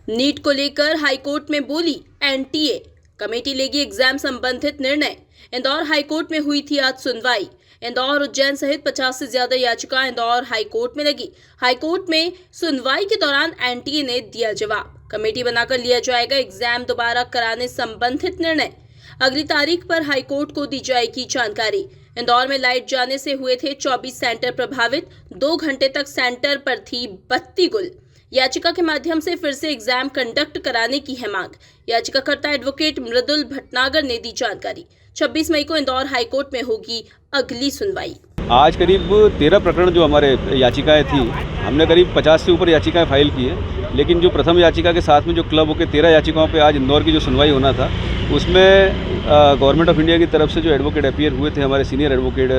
NEET को लेकर high court में बोली एनटीए, कमेटी लेगी एग्जाम संबंधित निर्णय। इंदौर हाईकोर्ट में हुई थी आज सुनवाई। इंदौर, उज्जैन सहित 50 से ज्यादा याचिका इंदौर हाईकोर्ट में लगी। हाईकोर्ट में सुनवाई के दौरान एनटीए ने दिया जवाब। कमेटी बनाकर लिया जाएगा एग्जाम दोबारा कराने संबंधित निर्णय। अगली तारीख पर हाईकोर्ट को दी जाएगी जानकारी। इंदौर में लाइट जाने से हुए थे 24 सेंटर प्रभावित। 2 घंटे तक सेंटर पर थी बत्ती गुल। याचिका के माध्यम से फिर से एग्जाम कंडक्ट कराने की है मांग। याचिकाकर्ता एडवोकेट मृदुल भटनागर ने दी जानकारी। 26 मई को इंदौर हाईकोर्ट में होगी अगली सुनवाई। आज करीब 13 प्रकरण जो हमारे याचिकाएं थी, हमने करीब 50 से ऊपर याचिकाएं फाइल की है। लेकिन जो प्रथम याचिका के साथ में जो क्लब होकर 13 याचिकाओं पे आज इंदौर की जो सुनवाई होना था, उसमें गवर्नमेंट ऑफ इंडिया की तरफ से जो एडवोकेट अपीयर हुए थे, हमारे सीनियर एडवोकेट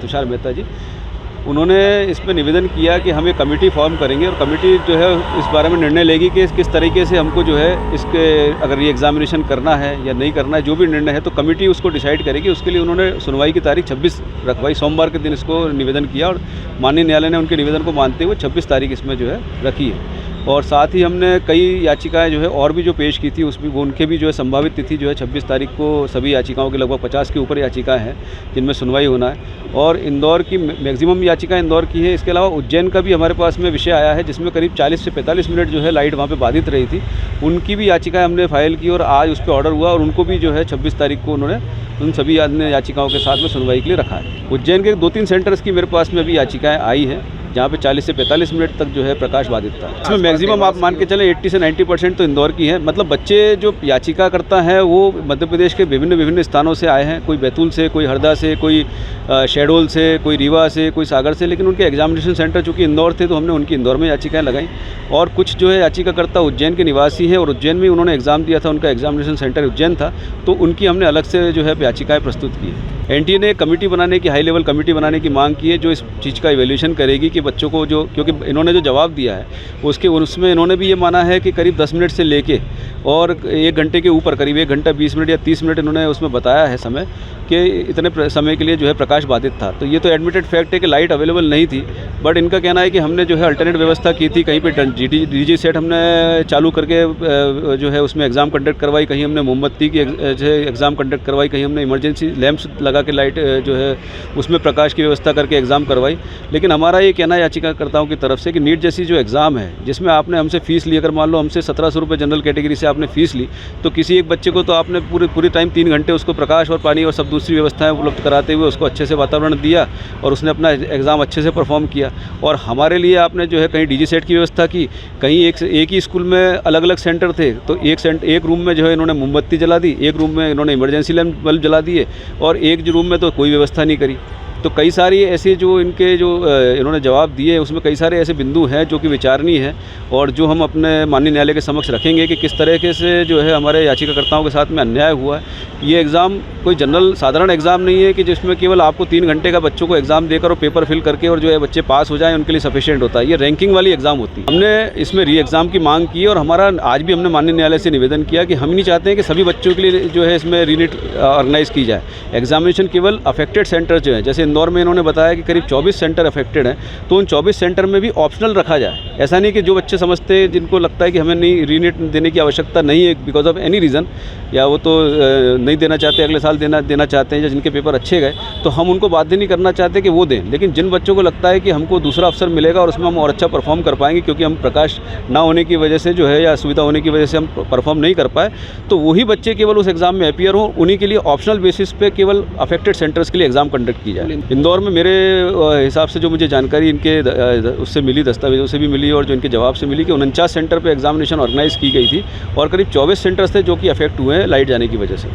तुषार मेहता जी, उन्होंने इसमें निवेदन किया कि हम एक कमेटी फॉर्म करेंगे और कमेटी जो है इस बारे में निर्णय लेगी कि किस तरीके से हमको जो है इसके अगर ये एग्जामिनेशन करना है या नहीं करना है, जो भी निर्णय है तो कमेटी उसको डिसाइड करेगी। उसके लिए उन्होंने सुनवाई की तारीख 26 रखवाई। सोमवार के दिन इसको निवेदन किया और माननीय न्यायालय ने उनके निवेदन को मानते हुए 26 तारीख इसमें जो है रखी है। और साथ ही हमने कई याचिकाएं जो है और भी जो पेश की थी, उसमें उनके भी जो है संभावित तिथि जो है 26 तारीख को सभी याचिकाओं के लगभग 50 के ऊपर याचिकाएं हैं जिनमें सुनवाई होना है। और इंदौर की मैक्सिमम याचिका इंदौर की है। इसके अलावा उज्जैन का भी हमारे पास में विषय आया है जिसमें करीब 40 से 45 मिनट जो है लाइट वहाँ पर बाधित रही थी। उनकी भी याचिकाएँ हमने फाइल की और आज उस पर ऑर्डर हुआ और उनको भी जो है 26 तारीख को उन्होंने उन सभी अन्य याचिकाओं के साथ में सुनवाई के लिए रखा है। उज्जैन के 2-3 सेंटर्स की मेरे पास में अभी याचिकाएँ आई हैं जहाँ पे 40 से 45 मिनट तक जो है प्रकाश बाधित था। इसमें मैक्सिमम आप मान के चले 80 से 90% तो इंदौर की है। मतलब बच्चे जो याचिका करता है वो मध्य प्रदेश के विभिन्न स्थानों से आए हैं। कोई बैतूल से, कोई हरदा से, कोई शहडोल से, कोई रीवा से, कोई सागर से। लेकिन उनके एग्जामिनेशन सेंटर चूँकि इंदौर थे तो हमने उनकी इंदौर में याचिकाएँ लगाई। और कुछ जो है याचिकाकर्ता उज्जैन के निवासी हैं और उज्जैन में उन्होंने एग्ज़ाम दिया था, उनका एग्जामिनेशन सेंटर उज्जैन था, तो उनकी हमने अलग से जो है याचिकाएँ प्रस्तुत की है। एनटीए ने कमेटी बनाने की, हाई लेवल कमेटी बनाने की मांग की है जो इस चीज़ का इवैल्यूएशन करेगी कि बच्चों को जो, क्योंकि इन्होंने जो जवाब दिया है उसमें इन्होंने भी ये माना है कि करीब 10 मिनट से लेके और 1 घंटे के ऊपर करीब 1 घंटा 20 मिनट या 30 मिनट इन्होंने उसमें बताया है समय कि इतने समय के लिए जो है प्रकाश बाधित था। तो ये तो एडमिटेड फैक्ट है कि लाइट अवेलेबल नहीं थी। बट इनका कहना है कि हमने जो है अल्टरनेट व्यवस्था की थी। कहीं पे डीजी सेट हमने चालू करके जो है उसमें एग्ज़ाम कंडक्ट करवाई, कहीं हमने मोमबत्ती की जो है एग्ज़ाम कंडक्ट करवाई, कहीं हमने इमरजेंसी लैंप्स लगा के लाइट जो है उसमें प्रकाश की व्यवस्था करके एग्ज़ाम करवाई। लेकिन हमारा ये कहना है याचिकाकर्ताओं की तरफ से कि नीट जैसी जो एग्ज़ाम है जिसमें आपने हमसे फ़ीस ली, अगर मान लो हमसे 1700 रुपये जनरल कैटेगरी से आपने फ़ीस ली, तो किसी एक बच्चे को तो आपने पूरी टाइम 3 घंटे उसको प्रकाश और पानी और सब दूसरी व्यवस्थाएं उपलब्ध कराते हुए उसको अच्छे से वातावरण दिया और उसने अपना एग्ज़ाम अच्छे से परफॉर्म किया। और हमारे लिए आपने जो है कहीं डीजी सेट की व्यवस्था की, कहीं एक ही स्कूल में अलग अलग सेंटर थे तो एक रूम में जो है इन्होंने मोमबत्ती जला दी, एक रूम में इन्होंने इमरजेंसी लैंप बल्ब जला दिए और एक जो रूम में तो कोई व्यवस्था नहीं करी। तो कई सारी ऐसे जो इनके जो इन्होंने जवाब दिए उसमें कई सारे ऐसे बिंदु हैं जो कि विचारणीय है और जो हम अपने माननीय न्यायालय के समक्ष रखेंगे कि किस तरीके से जो है हमारे याचिकाकर्ताओं के साथ में अन्याय हुआ है। ये एग्ज़ाम कोई जनरल साधारण एग्ज़ाम नहीं है कि जिसमें केवल आपको 3 घंटे का बच्चों को एग्ज़ाम देकर और पेपर फिल करके और जो है बच्चे पास हो जाएं उनके लिए सफिशिएंट होता है। ये रैंकिंग वाली एग्ज़ाम होती है। हमने इसमें री एग्ज़ाम की मांग की और हमारा आज भी हमने माननीय न्यायालय से निवेदन किया कि हम नहीं चाहते हैं कि सभी बच्चों के लिए जो है इसमें रीनीट ऑर्गेनाइज़ की जाए। एग्जामिनेशन केवल अफेक्टेड सेंटर जो है, जैसे इंदौर में इन्होंने बताया कि करीब 24 सेंटर अफेक्टेड हैं, तो उन 24 सेंटर में भी ऑप्शनल रखा जाए। ऐसा नहीं कि जो बच्चे समझते हैं, जिनको लगता है कि हमें नहीं रीनीट देने की आवश्यकता नहीं है बिकॉज ऑफ एनी रीज़न, या वो तो नहीं देना चाहते, अगले साल देना चाहते हैं, या जिनके पेपर अच्छे गए तो हम उनको बाध्य नहीं करना चाहते कि वो दें। लेकिन जिन बच्चों को लगता है कि हमको दूसरा अवसर मिलेगा और उसमें हम और अच्छा परफॉर्म कर पाएंगे क्योंकि हम प्रकाश ना होने की वजह से जो है या सुविधा होने की वजह से हम परफॉर्म नहीं कर पाए, तो वही बच्चे केवल उस एग्ज़ाम में अपीयर हों, उन्हीं के लिए ऑप्शनल बेसिस पे केवल अफेक्टेड सेंटर्स के लिए एग्ज़ाम कंडक्ट की जाए। इंदौर में मेरे हिसाब से जो मुझे जानकारी इनके उससे मिली, दस्तावेजों से भी मिली और जो इनके जवाब से मिली कि 49 सेंटर पे एग्जामिनेशन ऑर्गेनाइज की गई थी और करीब 24 सेंटर्स थे जो कि अफेक्ट हुए हैं लाइट जाने की वजह से।